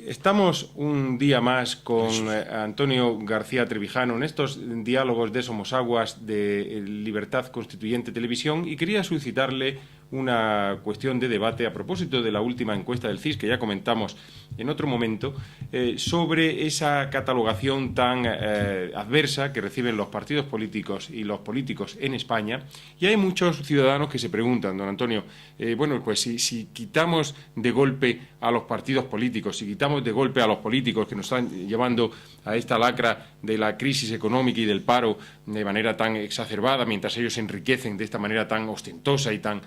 Estamos un día más con Antonio García Trevijano en estos diálogos de Somosaguas de Libertad Constituyente Televisión y quería suscitarle una cuestión de debate a propósito de la última encuesta del CIS que ya comentamos en otro momento sobre esa catalogación tan adversa que reciben los partidos políticos y los políticos en España. Y hay muchos ciudadanos que se preguntan, don Antonio, bueno, pues si quitamos de golpe a los partidos políticos, si quitamos de golpe a los políticos que nos están llevando a esta lacra de la crisis económica y del paro de manera tan exacerbada, mientras ellos se enriquecen de esta manera tan ostentosa y tan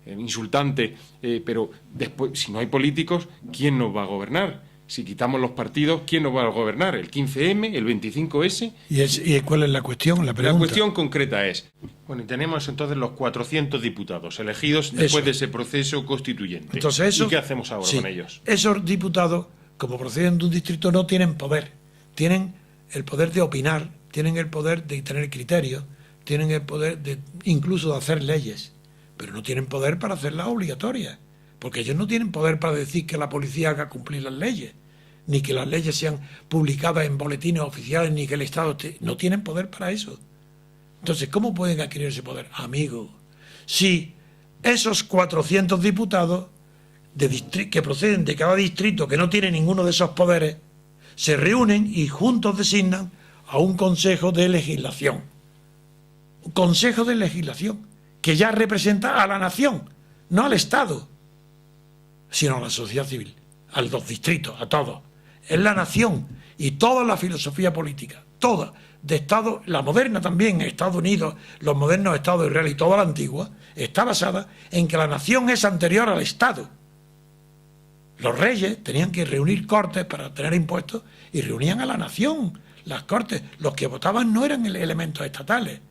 insultante, pero después, si no hay políticos, ¿quién nos va a gobernar? Si quitamos los partidos, ¿quién nos va a gobernar? ¿El 15M, el 25S? ¿Y cuál es la cuestión, la pregunta? La cuestión concreta es, bueno, y tenemos entonces los 400 diputados elegidos después de ese proceso constituyente. Entonces ¿Y qué hacemos ahora con ellos? Esos diputados, como proceden de un distrito, no tienen poder. Tienen el poder de opinar, tienen el poder de tener criterios, tienen el poder de incluso de hacer leyes, pero no tienen poder para hacerlas obligatorias, porque ellos no tienen poder para decir que la policía haga cumplir las leyes, ni que las leyes sean publicadas en boletines oficiales, ni que el Estado no tienen poder para eso. Entonces, ¿cómo pueden adquirir ese poder? Amigo, si esos 400 diputados que proceden de cada distrito, que no tiene ninguno de esos poderes, se reúnen y juntos designan a un Consejo de Legislación. Un Consejo de Legislación que ya representa a la nación, no al Estado, sino a la sociedad civil, a los distritos, a todos. Es la nación y toda la filosofía política, toda, de Estado, la moderna también, Estados Unidos, los modernos Estados Israel y toda la antigua, está basada en que la nación es anterior al Estado. Los reyes tenían que reunir cortes para tener impuestos y reunían a la nación. Las cortes, los que votaban no eran elementos estatales.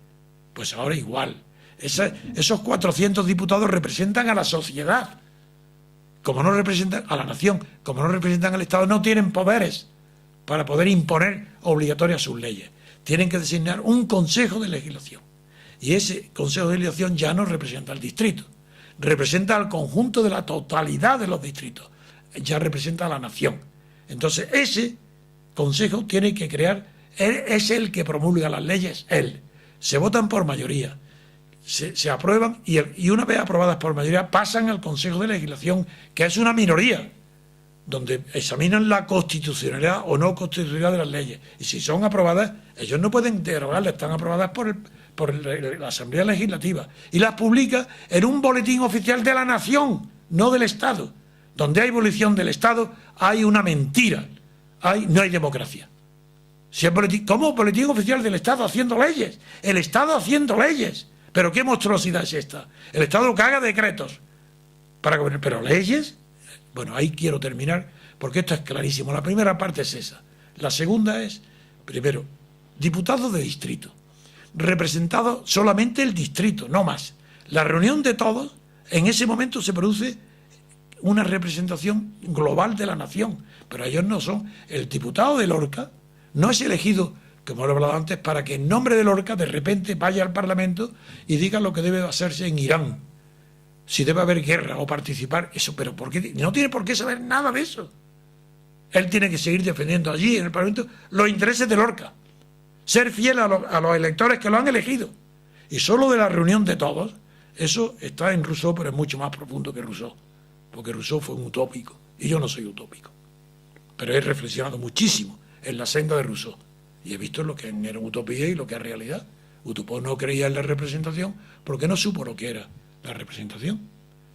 Pues ahora igual. Esos 400 diputados representan a la sociedad. Como no representan a la nación, como no representan al Estado, no tienen poderes para poder imponer obligatorias sus leyes. Tienen que designar un Consejo de Legislación. Y ese Consejo de Legislación ya no representa al distrito, representa al conjunto de la totalidad de los distritos, ya representa a la nación. Entonces ese Consejo tiene que crear, él es el que promulga las leyes, él. Se votan por mayoría, se aprueban y una vez aprobadas por mayoría pasan al Consejo de Legislación, que es una minoría, donde examinan la constitucionalidad o no constitucionalidad de las leyes. Y si son aprobadas, ellos no pueden derogarlas, están aprobadas por la Asamblea Legislativa. Y las publica en un boletín oficial de la nación, no del Estado. Donde hay abolición del Estado, hay una mentira, no hay democracia. Si es ¿cómo boletín oficial del Estado haciendo leyes? El Estado haciendo leyes. ¿Pero qué monstruosidad es esta? El Estado que haga decretos para gobernar, pero leyes. Bueno, ahí quiero terminar, porque esto es clarísimo. La primera parte es esa. La segunda es, primero, diputados de distrito. Representado solamente el distrito, no más. La reunión de todos, en ese momento se produce una representación global de la nación, pero ellos no son. El diputado de Lorca no es elegido, como lo he hablado antes, para que en nombre de Lorca de repente vaya al Parlamento y diga lo que debe hacerse en Irán, si debe haber guerra o participar, eso, pero ¿por qué? No tiene por qué saber nada de eso. Él tiene que seguir defendiendo allí en el Parlamento los intereses de Lorca, ser fiel a los electores que lo han elegido. Y solo de la reunión de todos, eso está en Rousseau, pero es mucho más profundo que Rousseau, porque Rousseau fue un utópico y yo no soy utópico, pero he reflexionado muchísimo en la senda de Rousseau y he visto lo que era utopía y lo que es realidad. Rousseau no creía en la representación porque no supo lo que era la representación.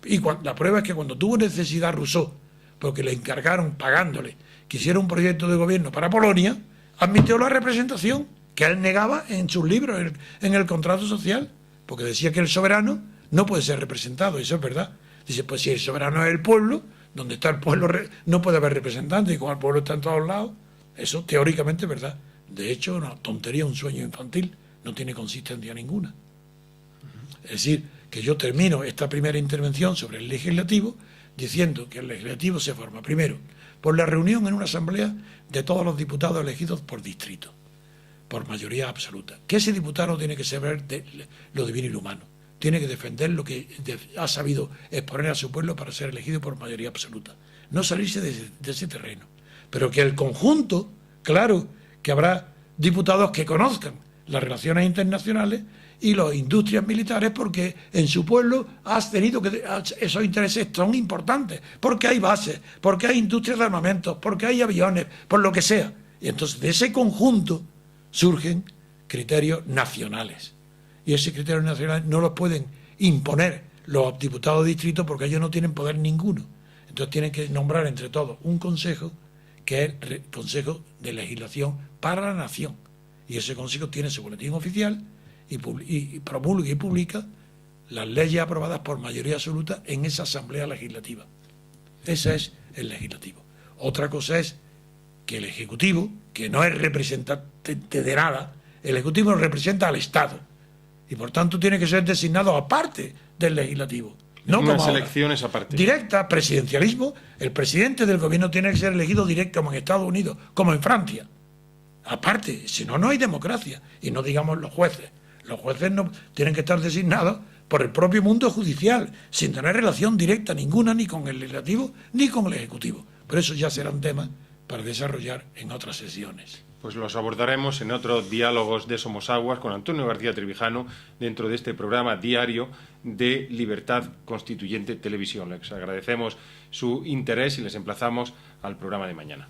Y la prueba es que cuando tuvo necesidad Rousseau, porque le encargaron, pagándole, que hiciera un proyecto de gobierno para Polonia, admitió la representación que él negaba en sus libros, en el contrato social, porque decía que el soberano no puede ser representado, y eso es verdad. Dice, pues si el soberano es el pueblo, donde está el pueblo no puede haber representantes, y como el pueblo está en todos lados, eso teóricamente es verdad. De hecho, una tontería, un sueño infantil, no tiene consistencia ninguna. Es decir, que yo termino esta primera intervención sobre el legislativo diciendo que el legislativo se forma primero por la reunión en una asamblea de todos los diputados elegidos por distrito, por mayoría absoluta. Que ese diputado tiene que saber de lo divino y lo humano, tiene que defender lo que ha sabido exponer a su pueblo para ser elegido por mayoría absoluta. no salirse de ese terreno. Pero que el conjunto, claro, que habrá diputados que conozcan las relaciones internacionales y las industrias militares, porque en su pueblo has tenido que esos intereses son importantes, porque hay bases, porque hay industrias de armamentos, porque hay aviones, por lo que sea. Y entonces de ese conjunto surgen criterios nacionales. Y esos criterios nacionales no los pueden imponer los diputados de distrito porque ellos no tienen poder ninguno. Entonces tienen que nombrar entre todos un consejo, que es el Consejo de Legislación para la Nación. Y ese consejo tiene su boletín oficial y promulga y publica las leyes aprobadas por mayoría absoluta en esa Asamblea Legislativa. Ese es el legislativo. Otra cosa es que el Ejecutivo, que no es representante de nada, el Ejecutivo representa al Estado y por tanto tiene que ser designado aparte del legislativo. No unas como elecciones aparte. Directa, presidencialismo. El presidente del gobierno tiene que ser elegido directo como en Estados Unidos, como en Francia. Aparte, si no, no hay democracia. Y no digamos los jueces. Los jueces no tienen que estar designados por el propio mundo judicial, sin tener relación directa ninguna ni con el legislativo ni con el ejecutivo. Pero eso ya serán temas para desarrollar en otras sesiones. Pues los abordaremos en otros diálogos de Somos Aguas con Antonio García Trevijano dentro de este programa diario de Libertad Constituyente Televisión. Les agradecemos su interés y les emplazamos al programa de mañana.